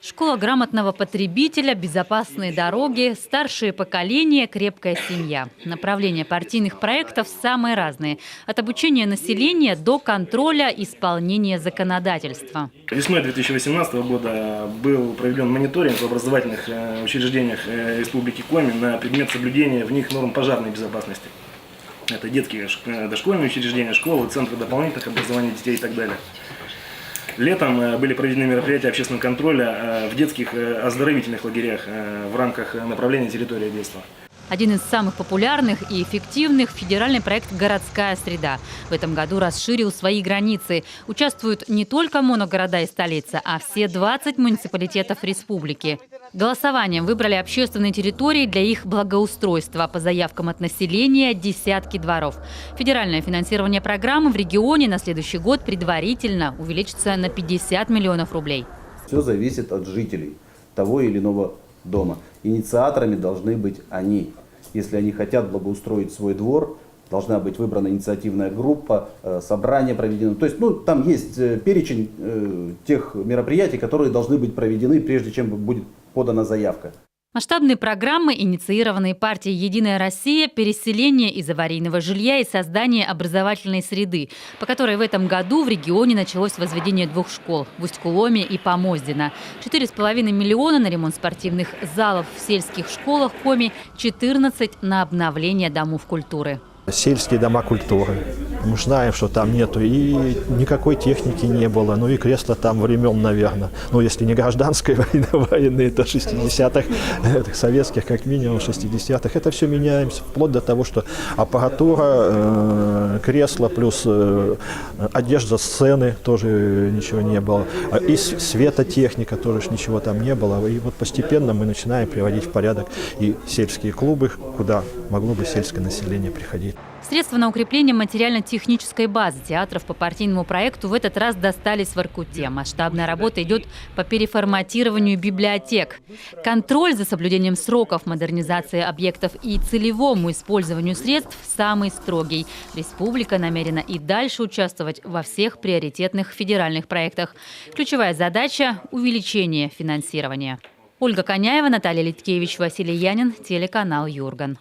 Школа грамотного потребителя, безопасные дороги, старшее поколение, крепкая семья. Направления партийных проектов самые разные. От обучения населения до контроля исполнения законодательства. Весной 2018 года был проведен мониторинг в образовательных учреждениях Республики Коми на предмет соблюдения в них норм пожарной безопасности. Это детские дошкольные учреждения, школы, центры дополнительных образований детей и так далее. Летом были проведены мероприятия общественного контроля в детских оздоровительных лагерях в рамках направления «Территория детства». Один из самых популярных и эффективных – федеральный проект «Городская среда». В этом году расширил свои границы. Участвуют не только моногорода и столица, а все 20 муниципалитетов республики. Голосованием выбрали общественные территории для их благоустройства. По заявкам от населения – десятки дворов. Федеральное финансирование программы в регионе на следующий год предварительно увеличится на 50 миллионов рублей. Все зависит от жителей того или иного дома. Инициаторами должны быть они. Если они хотят благоустроить свой двор, должна быть выбрана инициативная группа, собрание проведено. То есть там есть перечень тех мероприятий, которые должны быть проведены, прежде чем будет подана заявка. Масштабные программы, инициированные партией «Единая Россия», переселение из аварийного жилья и создание образовательной среды, по которой в этом году в регионе началось возведение 2 школ – в Усть-Куломе и Помоздино. 4,5 миллиона на ремонт спортивных залов в сельских школах Коми, 14 на обновление домов культуры. Сельские дома культуры. Мы знаем, что там нету и никакой техники не было, ну и кресла там времен, наверное. Ну, если не гражданской войны, военные, то 60-х, советских как минимум 60-х. Это все меняется, вплоть до того, что аппаратура, кресла плюс одежда сцены тоже ничего не было. И светотехника тоже ничего там не было. И вот постепенно мы начинаем приводить в порядок и сельские клубы, куда могло бы сельское население приходить. Средства на укрепление материально-технической базы театров по партийному проекту в этот раз достались в Воркуте. Масштабная работа идет по переформатированию библиотек. Контроль за соблюдением сроков модернизации объектов и целевому использованию средств самый строгий. Республика намерена и дальше участвовать во всех приоритетных федеральных проектах. Ключевая задача – увеличение финансирования. Ольга Коняева, Наталья Литкевич, Василий Янин, телеканал Юрган.